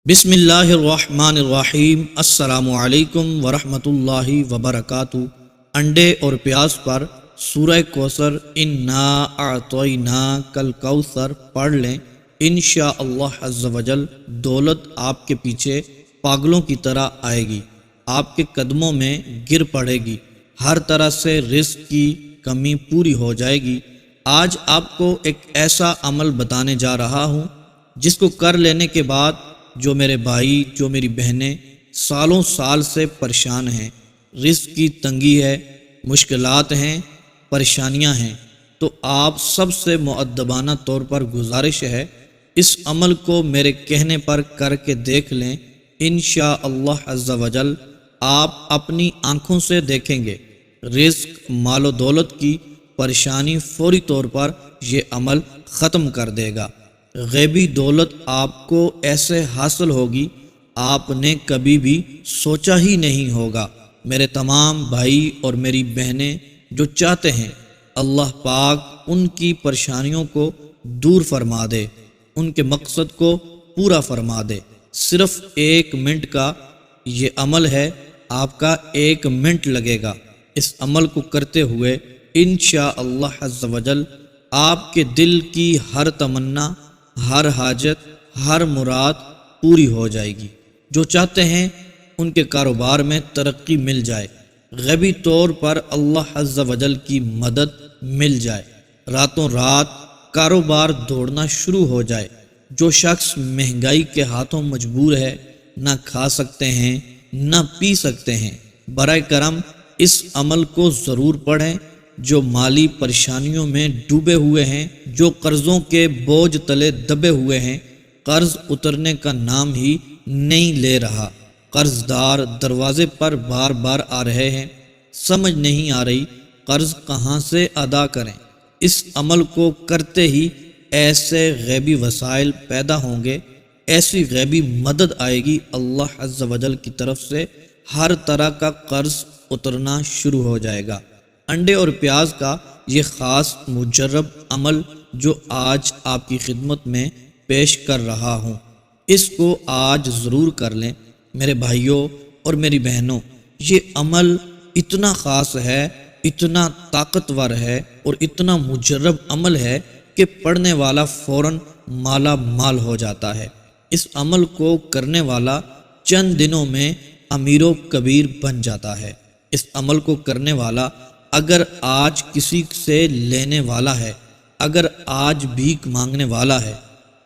بسم اللہ الرحمن الرحیم۔ السلام علیکم ورحمۃ اللہ وبرکاتہ۔ انڈے اور پیاز پر سورہ کوثر انا اعطیناک الکوثر پڑھ لیں، انشاءاللہ عز وجل دولت آپ کے پیچھے پاگلوں کی طرح آئے گی، آپ کے قدموں میں گر پڑے گی، ہر طرح سے رزق کی کمی پوری ہو جائے گی۔ آج آپ کو ایک ایسا عمل بتانے جا رہا ہوں جس کو کر لینے کے بعد جو میرے بھائی، جو میری بہنیں سالوں سال سے پریشان ہیں، رزق کی تنگی ہے، مشکلات ہیں، پریشانیاں ہیں، تو آپ سب سے مؤدبانہ طور پر گزارش ہے اس عمل کو میرے کہنے پر کر کے دیکھ لیں، انشاءاللہ عز وجل آپ اپنی آنکھوں سے دیکھیں گے رزق، مال و دولت کی پریشانی فوری طور پر یہ عمل ختم کر دے گا۔ غیبی دولت آپ کو ایسے حاصل ہوگی آپ نے کبھی بھی سوچا ہی نہیں ہوگا۔ میرے تمام بھائی اور میری بہنیں جو چاہتے ہیں اللہ پاک ان کی پریشانیوں کو دور فرما دے، ان کے مقصد کو پورا فرما دے، صرف 1 منٹ کا یہ عمل ہے، آپ کا 1 منٹ لگے گا۔ اس عمل کو کرتے ہوئے انشاءاللہ عز وجل آپ کے دل کی ہر تمنا، ہر حاجت، ہر مراد پوری ہو جائے گی۔ جو چاہتے ہیں ان کے کاروبار میں ترقی مل جائے، غیبی طور پر اللہ عز وجل کی مدد مل جائے، راتوں رات کاروبار دوڑنا شروع ہو جائے۔ جو شخص مہنگائی کے ہاتھوں مجبور ہے، نہ کھا سکتے ہیں نہ پی سکتے ہیں، برائے کرم اس عمل کو ضرور پڑھیں۔ جو مالی پریشانیوں میں ڈوبے ہوئے ہیں، جو قرضوں کے بوجھ تلے دبے ہوئے ہیں، قرض اترنے کا نام ہی نہیں لے رہا، قرض دار دروازے پر بار بار آ رہے ہیں، سمجھ نہیں آ رہی قرض کہاں سے ادا کریں، اس عمل کو کرتے ہی ایسے غیبی وسائل پیدا ہوں گے، ایسی غیبی مدد آئے گی اللہ عز وجل کی طرف سے، ہر طرح کا قرض اترنا شروع ہو جائے گا۔ انڈے اور پیاز کا یہ خاص مجرب عمل جو آج آپ کی خدمت میں پیش کر رہا ہوں، اس کو آج ضرور کر لیں میرے بھائیوں اور میری بہنوں۔ یہ عمل اتنا خاص ہے، اتنا طاقتور ہے اور اتنا مجرب عمل ہے کہ پڑھنے والا فوراً مالا مال ہو جاتا ہے۔ اس عمل کو کرنے والا چند دنوں میں امیر و کبیر بن جاتا ہے۔ اس عمل کو کرنے والا اگر آج کسی سے لینے والا ہے، اگر آج بھیک مانگنے والا ہے،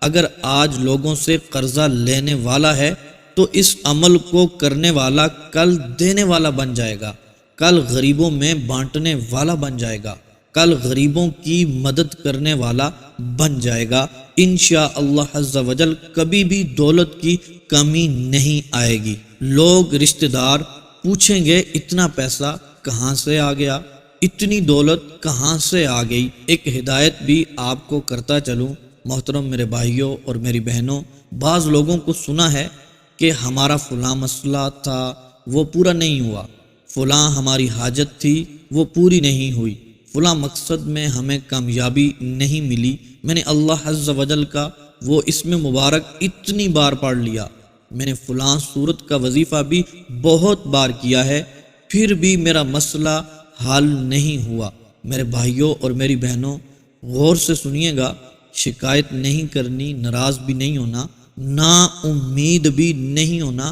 اگر آج لوگوں سے قرضہ لینے والا ہے، تو اس عمل کو کرنے والا کل دینے والا بن جائے گا، کل غریبوں میں بانٹنے والا بن جائے گا، کل غریبوں کی مدد کرنے والا بن جائے گا۔ انشاءاللہ عز وجل کبھی بھی دولت کی کمی نہیں آئے گی۔ لوگ، رشتہ دار پوچھیں گے اتنا پیسہ کہاں سے آ گیا، اتنی دولت کہاں سے آ گئی۔ ایک ہدایت بھی آپ کو کرتا چلوں محترم میرے بھائیوں اور میری بہنوں، بعض لوگوں کو سنا ہے کہ ہمارا فلاں مسئلہ تھا وہ پورا نہیں ہوا، فلاں ہماری حاجت تھی وہ پوری نہیں ہوئی، فلاں مقصد میں ہمیں کامیابی نہیں ملی، میں نے اللہ عز وجل کا وہ اسم مبارک اتنی بار پڑھ لیا، میں نے فلاں سورت کا وظیفہ بھی بہت بار کیا ہے، پھر بھی میرا مسئلہ حل نہیں ہوا۔ میرے بھائیوں اور میری بہنوں، غور سے سنیے گا، شکایت نہیں کرنی، ناراض بھی نہیں ہونا، نا امید بھی نہیں ہونا،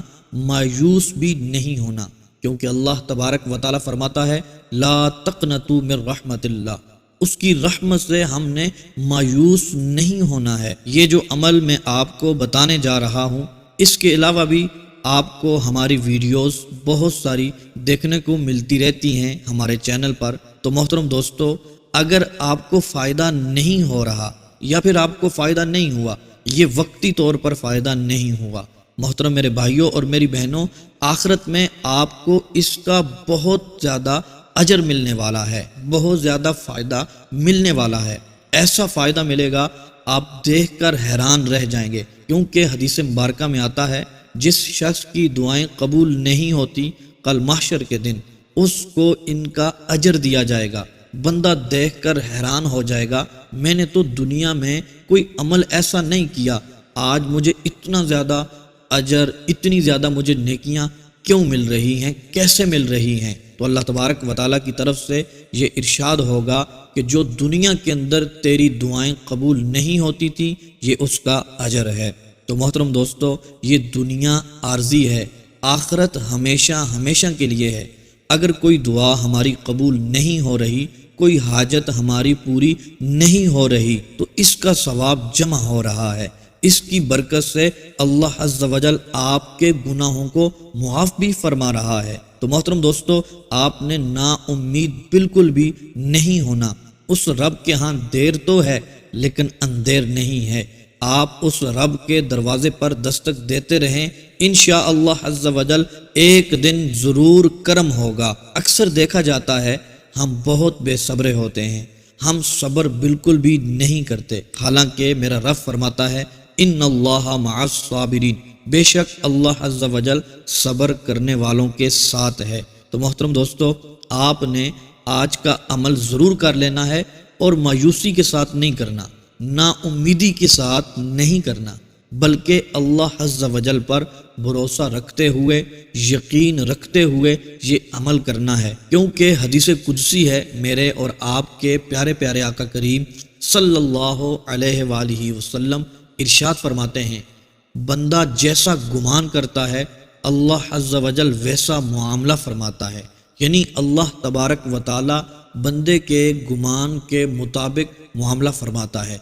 مایوس بھی نہیں ہونا، کیونکہ اللہ تبارک و تعالیٰ فرماتا ہے لا تقنطوا من رحمت اللہ، اس کی رحمت سے ہم نے مایوس نہیں ہونا ہے۔ یہ جو عمل میں آپ کو بتانے جا رہا ہوں، اس کے علاوہ بھی آپ کو ہماری ویڈیوز بہت ساری دیکھنے کو ملتی رہتی ہیں ہمارے چینل پر۔ تو محترم دوستو، اگر آپ کو فائدہ نہیں ہو رہا یا پھر آپ کو فائدہ نہیں ہوا، یہ وقتی طور پر فائدہ نہیں ہوا، محترم میرے بھائیوں اور میری بہنوں، آخرت میں آپ کو اس کا بہت زیادہ اجر ملنے والا ہے، بہت زیادہ فائدہ ملنے والا ہے۔ ایسا فائدہ ملے گا آپ دیکھ کر حیران رہ جائیں گے، کیونکہ حدیث مبارکہ میں آتا ہے جس شخص کی دعائیں قبول نہیں ہوتی کل محشر کے دن اس کو ان کا اجر دیا جائے گا۔ بندہ دیکھ کر حیران ہو جائے گا، میں نے تو دنیا میں کوئی عمل ایسا نہیں کیا، آج مجھے اتنا زیادہ اجر، اتنی زیادہ مجھے نیکیاں کیوں مل رہی ہیں، کیسے مل رہی ہیں؟ تو اللہ تبارک و تعالیٰ کی طرف سے یہ ارشاد ہوگا کہ جو دنیا کے اندر تیری دعائیں قبول نہیں ہوتی تھی، یہ اس کا اجر ہے۔ تو محترم دوستو، یہ دنیا عارضی ہے، آخرت ہمیشہ ہمیشہ کے لیے ہے۔ اگر کوئی دعا ہماری قبول نہیں ہو رہی، کوئی حاجت ہماری پوری نہیں ہو رہی، تو اس کا ثواب جمع ہو رہا ہے۔ اس کی برکت سے اللہ عز و جل آپ کے گناہوں کو معاف بھی فرما رہا ہے۔ تو محترم دوستو، آپ نے نا امید بالکل بھی نہیں ہونا۔ اس رب کے ہاں دیر تو ہے لیکن اندیر نہیں ہے۔ آپ اس رب کے دروازے پر دستک دیتے رہیں، انشاءاللہ عز و جل ایک دن ضرور کرم ہوگا۔ اکثر دیکھا جاتا ہے ہم بہت بے صبر ہوتے ہیں، ہم صبر بالکل بھی نہیں کرتے، حالانکہ میرا رب فرماتا ہے ان اللہ مع الصابرین، بے شک اللہ عز و جل صبر کرنے والوں کے ساتھ ہے۔ تو محترم دوستو، آپ نے آج کا عمل ضرور کر لینا ہے، اور مایوسی کے ساتھ نہیں کرنا، نا امیدی کے ساتھ نہیں کرنا، بلکہ اللہ عز و جل پر بھروسہ رکھتے ہوئے، یقین رکھتے ہوئے یہ عمل کرنا ہے۔ کیونکہ حدیث قدسی ہے، میرے اور آپ کے پیارے پیارے آقا کریم صلی اللہ علیہ وآلہ وسلم ارشاد فرماتے ہیں، بندہ جیسا گمان کرتا ہے اللہ عز و جل ویسا معاملہ فرماتا ہے۔ یعنی اللہ تبارک و تعالی بندے کے گمان کے مطابق معاملہ فرماتا ہے۔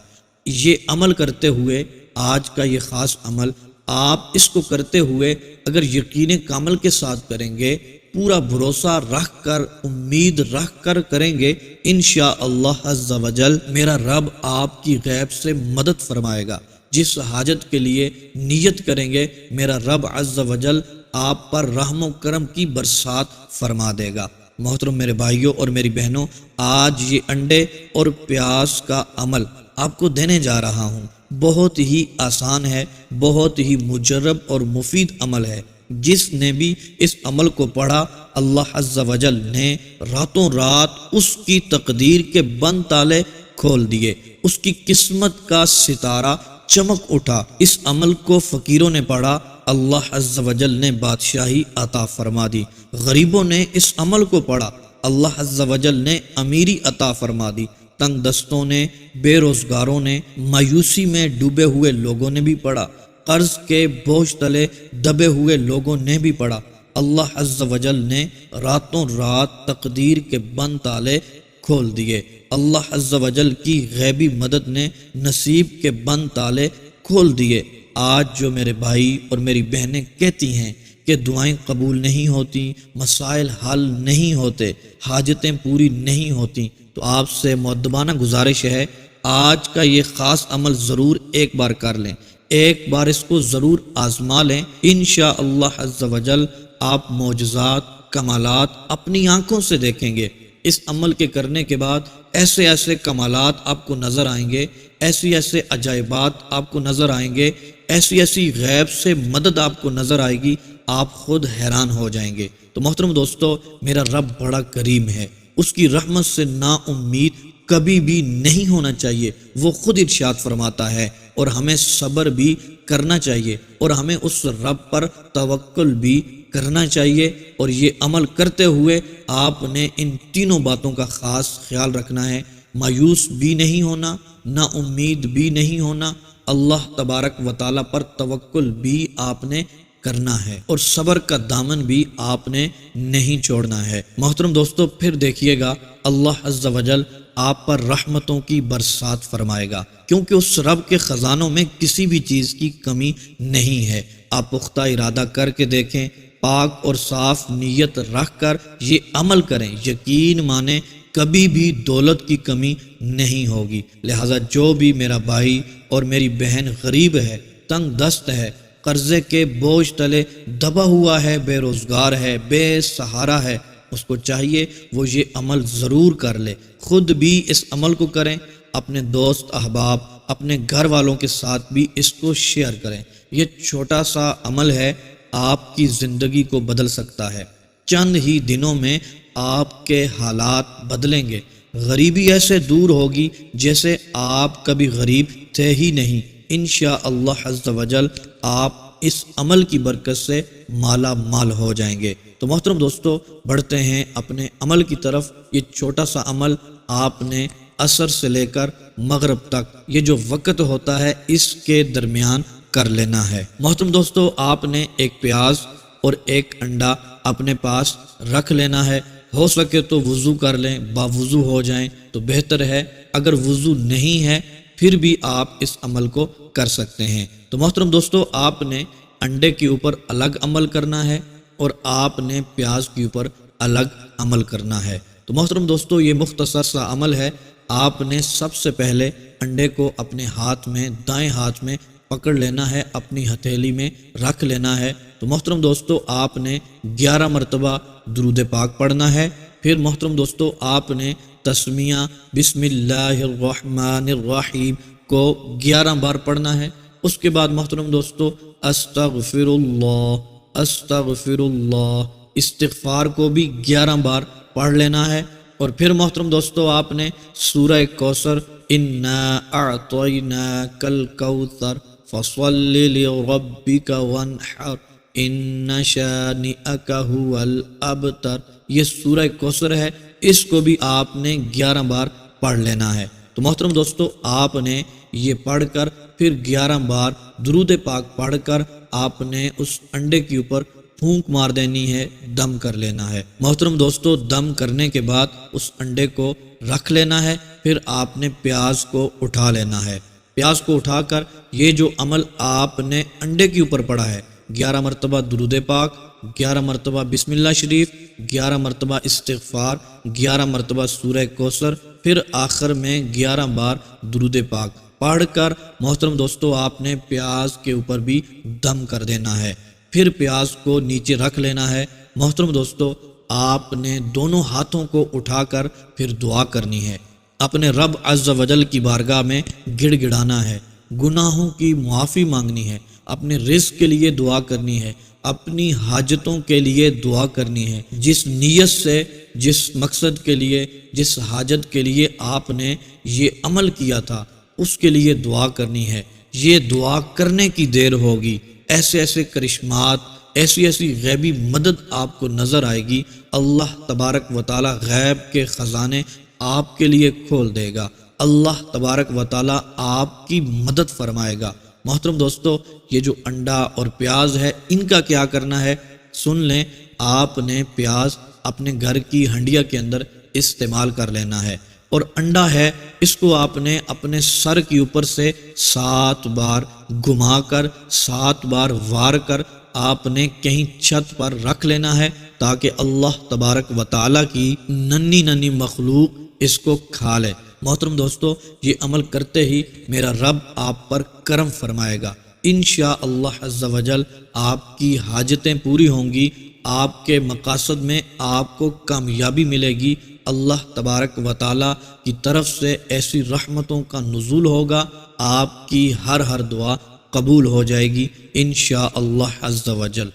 یہ عمل کرتے ہوئے، آج کا یہ خاص عمل، آپ اس کو کرتے ہوئے اگر یقین کامل کے ساتھ کریں گے، پورا بھروسہ رکھ کر، امید رکھ کر کریں گے، انشاءاللہ عز و جل میرا رب آپ کی غیب سے مدد فرمائے گا۔ جس حاجت کے لیے نیت کریں گے، میرا رب عز و جل آپ پر رحم و کرم کی برسات فرما دے گا۔ محترم میرے بھائیوں اور میری بہنوں، آج یہ انڈے اور پیاز کا عمل آپ کو دینے جا رہا ہوں۔ بہت ہی آسان ہے، بہت ہی مجرب اور مفید عمل ہے۔ جس نے بھی اس عمل کو پڑھا، اللہ عز و جل نے راتوں رات اس کی تقدیر کے بند تالے کھول دیے، اس کی قسمت کا ستارہ چمک اٹھا۔ اس عمل کو فقیروں نے پڑھا، اللہ عز و جل نے بادشاہی عطا فرما دی۔ غریبوں نے اس عمل کو پڑھا، اللہ عز و جل نے امیری عطا فرما دی۔ تنگ دستوں نے، بے روزگاروں نے، مایوسی میں ڈوبے ہوئے لوگوں نے بھی پڑھا، قرض کے بوجھ تلے دبے ہوئے لوگوں نے بھی پڑھا۔ اللہ عز و جل نے راتوں رات تقدیر کے بند تالے کھول دیے۔ اللہ عز و جل کی غیبی مدد نے نصیب کے بند تالے کھول دیے۔ آج جو میرے بھائی اور میری بہنیں کہتی ہیں کہ دعائیں قبول نہیں ہوتی، مسائل حل نہیں ہوتے، حاجتیں پوری نہیں ہوتی، تو آپ سے مؤدبانہ گزارش ہے، آج کا یہ خاص عمل ضرور ایک بار کر لیں، ایک بار اس کو ضرور آزما لیں۔ انشاءاللہ عز و جل آپ معجزات، کمالات اپنی آنکھوں سے دیکھیں گے۔ اس عمل کے کرنے کے بعد ایسے ایسے کمالات آپ کو نظر آئیں گے، ایسی ایسے عجائبات آپ کو نظر آئیں گے، ایسی ایسی غیب سے مدد آپ کو نظر آئے گی، آپ خود حیران ہو جائیں گے۔ تو محترم دوستو، میرا رب بڑا کریم ہے، اس کی رحمت سے نا امید کبھی بھی نہیں ہونا چاہیے۔ وہ خود ارشاد فرماتا ہے، اور ہمیں صبر بھی کرنا چاہیے، اور ہمیں اس رب پر توکل بھی کرنا چاہیے۔ اور یہ عمل کرتے ہوئے آپ نے ان تینوں باتوں کا خاص خیال رکھنا ہے، مایوس بھی نہیں ہونا، نا امید بھی نہیں ہونا، اللہ تبارک و تعالیٰ پر توکل بھی آپ نے کرنا ہے، اور صبر کا دامن بھی آپ نے نہیں چھوڑنا ہے۔ محترم دوستو، پھر دیکھیے گا اللہ عز و جل آپ پر رحمتوں کی برسات فرمائے گا، کیونکہ اس رب کے خزانوں میں کسی بھی چیز کی کمی نہیں ہے۔ آپ پختہ ارادہ کر کے دیکھیں، پاک اور صاف نیت رکھ کر یہ عمل کریں، یقین مانیں کبھی بھی دولت کی کمی نہیں ہوگی۔ لہٰذا جو بھی میرا بھائی اور میری بہن غریب ہے، تنگ دست ہے، قرضے کے بوجھ تلے دبا ہوا ہے، بے روزگار ہے، بے سہارا ہے، اس کو چاہیے وہ یہ عمل ضرور کر لے، خود بھی اس عمل کو کریں، اپنے دوست احباب، اپنے گھر والوں کے ساتھ بھی اس کو شیئر کریں۔ یہ چھوٹا سا عمل ہے، آپ کی زندگی کو بدل سکتا ہے۔ چند ہی دنوں میں آپ کے حالات بدلیں گے، غریبی ایسے دور ہوگی جیسے آپ کبھی غریب تھے ہی نہیں۔ انشاءاللہ عز و جل آپ اس عمل کی برکت سے مالا مال ہو جائیں گے۔ تو محترم دوستو، بڑھتے ہیں اپنے عمل کی طرف۔ یہ چھوٹا سا عمل آپ نے عصر سے لے کر مغرب تک، یہ جو وقت ہوتا ہے اس کے درمیان کر لینا ہے۔ محترم دوستو، آپ نے ایک پیاز اور ایک انڈا اپنے پاس رکھ لینا ہے۔ ہو سکے تو وضو کر لیں، باوضو ہو جائیں تو بہتر ہے۔ اگر وضو نہیں ہے پھر بھی آپ اس عمل کو کر سکتے ہیں۔ تو محترم دوستو، آپ نے انڈے کے اوپر الگ عمل کرنا ہے اور آپ نے پیاز کے اوپر الگ عمل کرنا ہے۔ تو محترم دوستو، یہ مختصر سا عمل ہے۔ آپ نے سب سے پہلے انڈے کو اپنے ہاتھ میں، دائیں ہاتھ میں پکڑ لینا ہے، اپنی ہتھیلی میں رکھ لینا ہے۔ تو محترم دوستو، آپ نے 11 مرتبہ درود پاک پڑھنا ہے۔ پھر محترم دوستو، آپ نے تسمیہ بسم اللہ الرحمن الرحیم کو 11 بار پڑھنا ہے۔ اس کے بعد محترم دوستو، استغفر اللہ استغفار کو بھی 11 بار پڑھ لینا ہے۔ اور پھر محترم دوستو، آپ نے سورہ کوثر انا اعطیناک الکوثر فصل لربک وانحر ان شانئک هو الابتر، یہ سورہ کوثر ہے، اس کو بھی آپ نے 11 بار پڑھ لینا ہے۔ تو محترم دوستو، آپ نے یہ پڑھ کر پھر 11 بار درود پاک پڑھ کر آپ نے اس انڈے کے اوپر پھونک مار دینی ہے، دم کر لینا ہے۔ محترم دوستو، دم کرنے کے بعد اس انڈے کو رکھ لینا ہے۔ پھر آپ نے پیاز کو اٹھا لینا ہے۔ پیاز کو اٹھا کر یہ جو عمل آپ نے انڈے کے اوپر پڑھا ہے، 11 مرتبہ درود پاک، 11 مرتبہ بسم اللہ شریف، 11 مرتبہ استغفار، 11 مرتبہ سورہ کوثر، پھر آخر میں 11 بار درود پاک پڑھ کر محترم دوستو، آپ نے پیاز کے اوپر بھی دم کر دینا ہے۔ پھر پیاز کو نیچے رکھ لینا ہے۔ محترم دوستو، آپ نے دونوں ہاتھوں کو اٹھا کر پھر دعا کرنی ہے، اپنے رب عز و جل کی بارگاہ میں گڑ گڑانا ہے، گناہوں کی معافی مانگنی ہے، اپنے رزق کے لیے دعا کرنی ہے، اپنی حاجتوں کے لیے دعا کرنی ہے۔ جس نیت سے، جس مقصد کے لیے، جس حاجت کے لیے آپ نے یہ عمل کیا تھا اس کے لیے دعا کرنی ہے۔ یہ دعا کرنے کی دیر ہوگی، ایسے ایسے کرشمات، ایسی ایسی غیبی مدد آپ کو نظر آئے گی۔ اللہ تبارک و تعالی غیب کے خزانے آپ کے لیے کھول دے گا، اللہ تبارک و تعالی آپ کی مدد فرمائے گا۔ محترم دوستو، یہ جو انڈا اور پیاز ہے ان کا کیا کرنا ہے سن لیں۔ آپ نے پیاز اپنے گھر کی ہنڈیا کے اندر استعمال کر لینا ہے، اور انڈا ہے اس کو آپ نے اپنے سر کے اوپر سے 7 بار گھما کر، 7 بار وار کر آپ نے کہیں چھت پر رکھ لینا ہے، تاکہ اللہ تبارک و تعالیٰ کی ننھی ننھی مخلوق اس کو کھا لے۔ محترم دوستو، یہ عمل کرتے ہی میرا رب آپ پر کرم فرمائے گا۔ انشاءاللہ عز و جل آپ کی حاجتیں پوری ہوں گی، آپ کے مقاصد میں آپ کو کامیابی ملے گی۔ اللہ تبارک و تعالیٰ کی طرف سے ایسی رحمتوں کا نزول ہوگا، آپ کی ہر دعا قبول ہو جائے گی انشاءاللہ عز و جل۔